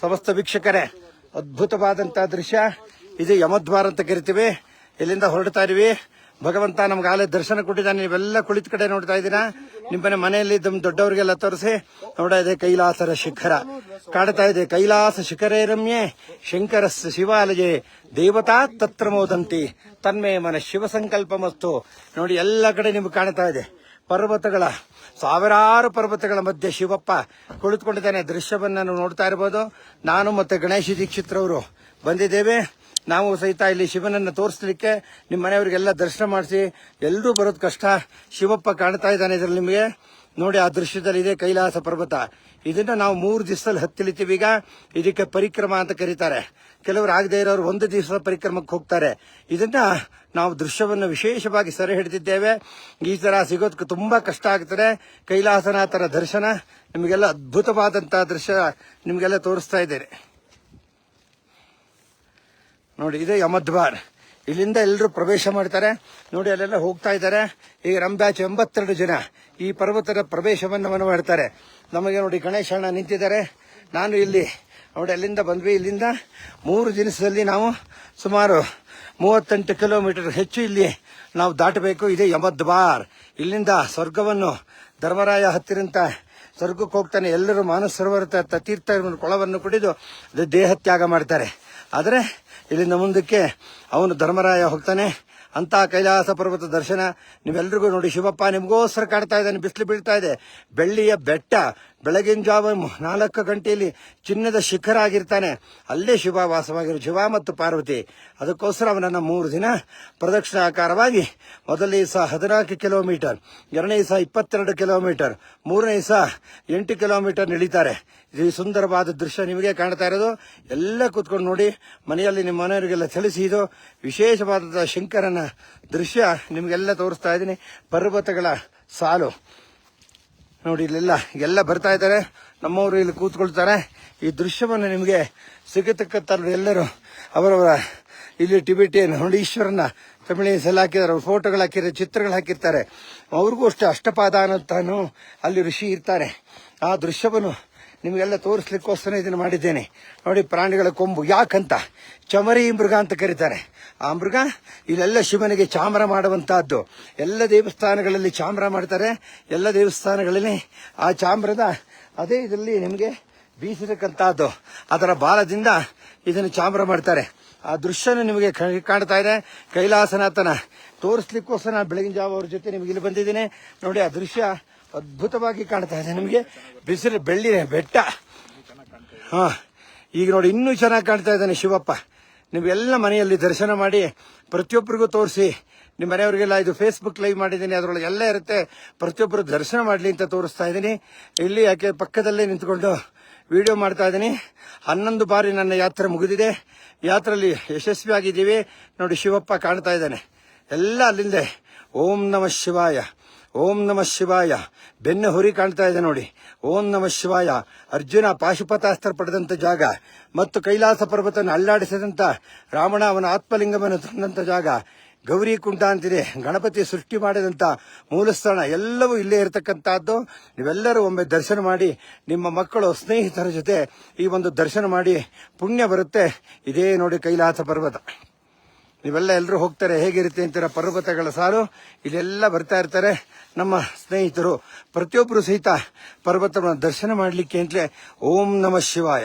ಸಮಸ್ತ ವೀಕ್ಷಕರೇ, ಅದ್ಭುತವಾದಂತಹ ದೃಶ್ಯ ಇದು. ಯಮದ್ವಾರ ಅಂತ ಕರಿತೀವಿ. ಇಲ್ಲಿಂದ ಹೊರಡ್ತಾ ಇದೀವಿ. ಭಗವಂತ ನಮ್ಗೆ ಆಲೇ ದರ್ಶನ ಕೊಟ್ಟಿದ್ದಾನೆ. ನೀವೆಲ್ಲ ಕುಳಿತ ಕಡೆ ನೋಡ್ತಾ ಇದ್ದೀರಾ. ನಿಮ್ಮನೆ ಮನೆಯಲ್ಲಿ ದೊಡ್ಡವರಿಗೆಲ್ಲ ತೋರಿಸಿ ನೋಡ್ತಾ ಇದೆ. ಕೈಲಾಸರ ಶಿಖರ ಕಾಣ್ತಾ ಇದೆ. ಕೈಲಾಸ ಶಿಖರೇ ರಮ್ಯೆ ಶಂಕರ ಶಿವಾಲಯೇ ದೇವತಾ ತತ್ರ ಮೋದಂತಿ ತನ್ಮೇ ಮನ ಶಿವ ಸಂಕಲ್ಪ ಮಸ್ತು. ನೋಡಿ, ಎಲ್ಲ ಕಡೆ ನಿಮ್ಗೆ ಕಾಣ್ತಾ ಇದೆ. ಪರ್ವತಗಳ, ಸಾವಿರಾರು ಪರ್ವತಗಳ ಮಧ್ಯೆ ಶಿವಪ್ಪ ಕುಳಿತುಕೊಂಡಿದ್ದಾನೆ. ದೃಶ್ಯವನ್ನ ನೋಡ್ತಾ ಇರಬಹುದು. ನಾನು ಮತ್ತೆ ಗಣೇಶ ದೀಕ್ಷಿತ್ರವರು ಬಂದಿದ್ದೇವೆ. ನಾವು ಸಹಿತ ಇಲ್ಲಿ ಶಿವನನ್ನ ತೋರಿಸಲಿಕ್ಕೆ ನಿಮ್ಮ ಮನೆಯವರಿಗೆಲ್ಲ ದರ್ಶನ ಮಾಡಿಸಿ. ಎಲ್ಲರೂ ಬರೋದು ಕಷ್ಟ. ಶಿವಪ್ಪ ಕಾಣ್ತಾ ಇದ್ದಾನೆ ಇದರಲ್ಲಿ ನಿಮಗೆ. ನೋಡಿ, ಆ ದೃಶ್ಯದಲ್ಲಿ ಇದೆ ಕೈಲಾಸ ಪರ್ವತ. ಇದನ್ನ ನಾವು 3 ದಿವಸದಲ್ಲಿ ಹತ್ತಿಳಿತೀವಿ. ಈಗ ಇದಕ್ಕೆ ಪರಿಕ್ರಮ ಅಂತ ಕರೀತಾರೆ. ಕೆಲವರು ಆಗದೆ ಇರೋರು 1 ದಿವಸದ ಪರಿಕ್ರಮಕ್ಕೆ ಹೋಗ್ತಾರೆ. ಇದನ್ನ ನಾವು ದೃಶ್ಯವನ್ನು ವಿಶೇಷವಾಗಿ ಸೆರೆ ಹಿಡಿದಿದ್ದೇವೆ. ಈ ತರ ಸಿಗೋದಕ್ಕೆ ತುಂಬಾ ಕಷ್ಟ ಆಗ್ತದೆ. ಕೈಲಾಸನಾಥನ ದರ್ಶನ ನಿಮಗೆಲ್ಲ ಅದ್ಭುತವಾದಂತಹ ದೃಶ್ಯ ನಿಮಗೆಲ್ಲ ತೋರಿಸ್ತಾ ಇದ್ದೇನೆ. ನೋಡಿ, ಇದೇ ಯಮದ್ವಾರ್. ಇಲ್ಲಿಂದ ಎಲ್ಲರೂ ಪ್ರವೇಶ ಮಾಡ್ತಾರೆ. ನೋಡಿ, ಅಲ್ಲೆಲ್ಲ ಹೋಗ್ತಾ ಇದ್ದಾರೆ. ಈಗ ನಮ್ಮ ಬ್ಯಾಚ್ 82 ಜನ ಈ ಪರ್ವತದ ಪ್ರವೇಶವನ್ನು ಮಾಡ್ತಾರೆ. ನಮಗೆ ನೋಡಿ ಗಣೇಶಣ್ಣ ನಿಂತಿದ್ದಾರೆ. ನಾನು ಇಲ್ಲಿ ನೋಡಿ ಅಲ್ಲಿಂದ ಬಂದ್ವಿ. ಇಲ್ಲಿಂದ 3 ದಿವಸದಲ್ಲಿ ನಾವು ಸುಮಾರು 38 ಕಿಲೋಮೀಟರ್ ಹೆಚ್ಚು ಇಲ್ಲಿ ನಾವು ದಾಟಬೇಕು. ಇದೇ ಯಮದ್ವಾರ್. ಇಲ್ಲಿಂದ ಸ್ವರ್ಗವನ್ನು ಧರ್ಮರಾಯ ಹತ್ತಿರಂತ ಸ್ವರ್ಗಕ್ಕೆ ಹೋಗ್ತಾನೆ. ಎಲ್ಲರೂ ಮಾನಸ ಸರೋವರ ತೀರ್ಥ ಕೊಳವನ್ನು ಕುಡಿದು ದೇಹ ತ್ಯಾಗ ಮಾಡ್ತಾರೆ. ಆದರೆ ಇಲ್ಲಿಂದ ಮುಂದಕ್ಕೆ ಅವನು ಧರ್ಮರಾಯ ಹೋಗ್ತಾನೆ. ಅಂತ ಕೈಲಾಸ ಪರ್ವತ ದರ್ಶನ ನೀವೆಲ್ರಿಗೂ ನೋಡಿ. ಶಿವಪ್ಪ ನಿಮಗೋಸ್ಕರ ಕಾಡ್ತಾ ಇದ್ದಾನೆ. ಬಿಸಿಲು ಬೀಳ್ತಾ ಇದೆ. ಬೆಳ್ಳಿಯ ಬೆಟ್ಟ. ಬೆಳಗಿನ ಜಾವ 4 ಗಂಟೆಯಲ್ಲಿ ಚಿನ್ನದ ಶಿಖರ ಆಗಿರ್ತಾನೆ. ಅಲ್ಲೇ ಶಿವ ವಾಸವಾಗಿರು, ಶಿವ ಮತ್ತು ಪಾರ್ವತಿ. ಅದಕ್ಕೋಸ್ಕರ ಅವನನ್ನ 3 ದಿನ ಪ್ರದಕ್ಷಿಣಾಕಾರವಾಗಿ ಮೊದಲನೇ ದಿವಸ 14 ಕಿಲೋಮೀಟರ್, 2ನೇ ದಿವಸ 22 ಕಿಲೋಮೀಟರ್, 3ನೇ ದಿವಸ 8 ಕಿಲೋಮೀಟರ್ ನಡೀತಾರೆ. ಇದು ಸುಂದರವಾದ ದೃಶ್ಯ ನಿಮಗೆ ಕಾಣ್ತಾ ಇರೋದು. ಎಲ್ಲ ಕೂತ್ಕೊಂಡು ನೋಡಿ. ಮನೆಯಲ್ಲಿ ನಿಮ್ಮ ಮನೆಯವರಿಗೆಲ್ಲ ಚಲಿಸಿ ಇದು ವಿಶೇಷವಾದಂತಹ ಶಂಕರನ ದೃಶ್ಯ ನಿಮಗೆಲ್ಲ ತೋರಿಸ್ತಾ ಇದ್ದೀನಿ. ಪರ್ವತಗಳ ಸಾಲು ನೋಡಿ. ಇಲ್ಲೆಲ್ಲ ಎಲ್ಲ ಬರ್ತಾ ಇದ್ದಾರೆ. ನಮ್ಮವರು ಇಲ್ಲಿ ಕೂತ್ಕೊಳ್ತಾರೆ. ಈ ದೃಶ್ಯವನ್ನು ನಿಮಗೆ ಸಿಗತಕ್ಕಂಥ ಎಲ್ಲರೂ ಅವರವರ ಇಲ್ಲಿ ಟಿಬೆಟಿಯನ್ ನೋಡಿ ಈಶ್ವರನ ತಮಿಳಿನ ಎಲ್ಲ ಹಾಕಿದ್ದಾರೆ. ಅವ್ರ ಫೋಟೋಗಳು ಹಾಕಿದ್ದಾರೆ, ಚಿತ್ರಗಳು ಹಾಕಿರ್ತಾರೆ. ಅವ್ರಿಗೂ ಅಷ್ಟೇ ಅಷ್ಟಪಾದ ಅನ್ನೋಂತಾನು ಅಲ್ಲಿ ಋಷಿ ಇರ್ತಾರೆ. ಆ ದೃಶ್ಯವನ್ನು ನಿಮಗೆಲ್ಲ ತೋರಿಸ್ಲಿಕ್ಕೋಸ್ಕರ ಇದನ್ನು ಮಾಡಿದ್ದೇನೆ. ನೋಡಿ, ಪ್ರಾಣಿಗಳ ಕೊಂಬು ಯಾಕಂತ ಚಮರಿ ಮೃಗ ಅಂತ ಕರೀತಾರೆ. ಆ ಮೃಗ ಇಲ್ಲೆಲ್ಲ ಶಿವನಿಗೆ ಚಾಮರ ಮಾಡುವಂತಹದ್ದು. ಎಲ್ಲ ದೇವಸ್ಥಾನಗಳಲ್ಲಿ ಚಾಮರ ಮಾಡ್ತಾರೆ. ಎಲ್ಲ ದೇವಸ್ಥಾನಗಳಲ್ಲಿ ಆ ಚಾಮ್ರದ ಅದೇ ಇದರಲ್ಲಿ ನಿಮಗೆ ಬೀಸಿರತಕ್ಕಂತಹದ್ದು. ಅದರ ಬಾಲದಿಂದ ಇದನ್ನು ಚಾಮರ ಮಾಡ್ತಾರೆ. ಆ ದೃಶ್ಯನ ನಿಮಗೆ ಕಾಣ್ತಾ ಇದೆ. ಕೈಲಾಸನಾಥನ ತೋರಿಸ್ಲಿಕ್ಕೋಸ್ಕರ ಬೆಳಗಿನ ಜಾವ ಅವ್ರ ಜೊತೆ ನಿಮಗೆ ಇಲ್ಲಿ ಬಂದಿದ್ದೀನಿ. ನೋಡಿ, ಆ ದೃಶ್ಯ ಅದ್ಭುತವಾಗಿ ಕಾಣ್ತಾ ಇದೆ ನಿಮಗೆ. ಬಿಸಿಲು ಬೆಳ್ಳಿ ಬೆಟ್ಟ. ಈಗ ನೋಡಿ ಇನ್ನೂ ಚೆನ್ನಾಗಿ ಕಾಣ್ತಾ ಇದ್ದಾನೆ ಶಿವಪ್ಪ. ನೀವೆಲ್ಲ ಮನೆಯಲ್ಲಿ ದರ್ಶನ ಮಾಡಿ ಪ್ರತಿಯೊಬ್ಬರಿಗೂ ತೋರಿಸಿ. ನಿಮ್ಮ ಮನೆಯವರಿಗೆಲ್ಲ ಇದು ಫೇಸ್ಬುಕ್ ಲೈವ್ ಮಾಡಿದ್ದೀನಿ. ಅದರೊಳಗೆ ಎಲ್ಲ ಇರುತ್ತೆ. ಪ್ರತಿಯೊಬ್ಬರು ದರ್ಶನ ಮಾಡಲಿ ಅಂತ ತೋರಿಸ್ತಾ ಇದ್ದೀನಿ. ಇಲ್ಲಿ ಯಾಕೆ ಪಕ್ಕದಲ್ಲೇ ನಿಂತ್ಕೊಂಡು ವಿಡಿಯೋ ಮಾಡ್ತಾ ಇದ್ದೀನಿ. 11 ಬಾರಿ ನನ್ನ ಯಾತ್ರೆ ಮುಗಿದಿದೆ. ಯಾತ್ರೆಯಲ್ಲಿ ಯಶಸ್ವಿಯಾಗಿದ್ದೀವಿ. ನೋಡಿ, ಶಿವಪ್ಪ ಕಾಣ್ತಾ ಇದ್ದಾನೆ. ಎಲ್ಲ ಅಲ್ಲಿಂದ ಓಂ ನಮಃ ಶಿವಾಯ, ಓಂ ನಮಃ ಶಿವಾಯ. ಬೆನ್ನ ಹುರಿ ಕಾಣ್ತಾ ಇದೆ ನೋಡಿ. ಓಂ ನಮಃ ಶಿವಾಯ. ಅರ್ಜುನ ಪಾಶುಪತಾಸ್ತ್ರ ಪಡೆದಂತ ಜಾಗ ಮತ್ತು ಕೈಲಾಸ ಪರ್ವತವನ್ನು ಅಲ್ಲಾಡಿಸಿದಂತ ರಾವಣ ಅವನ ಆತ್ಮಲಿಂಗವನ್ನು ತಂದಂತ ಜಾಗ. ಗೌರಿ ಕುಂಡ ಅಂತಿದೆ. ಗಣಪತಿ ಸೃಷ್ಟಿ ಮಾಡಿದಂತ ಮೂಲಸ್ಥಾನ ಎಲ್ಲವೂ ಇಲ್ಲೇ ಇರತಕ್ಕಂತಹದ್ದು. ನೀವೆಲ್ಲರೂ ಒಮ್ಮೆ ದರ್ಶನ ಮಾಡಿ ನಿಮ್ಮ ಮಕ್ಕಳು ಸ್ನೇಹಿತರ ಜೊತೆ ಈ ಒಂದು ದರ್ಶನ ಮಾಡಿ ಪುಣ್ಯ ಬರುತ್ತೆ. ಇದೇ ನೋಡಿ ಕೈಲಾಸ ಪರ್ವತ. ನೀವೆಲ್ಲ ಎಲ್ಲರೂ ಹೋಗ್ತಾರೆ. ಹೇಗಿರುತ್ತೆ ಅಂತೀರ ಪರ್ವತಗಳ ಸಾಲು. ಇಲ್ಲೆಲ್ಲ ಬರ್ತಾ ಇರ್ತಾರೆ ನಮ್ಮ ಸ್ನೇಹಿತರು. ಪ್ರತಿಯೊಬ್ಬರು ಸಹಿತ ಪರ್ವತವನ್ನು ದರ್ಶನ ಮಾಡಲಿಕ್ಕೆ ಅಂತಲೇ ಓಂ ನಮಃ ಶಿವಾಯ.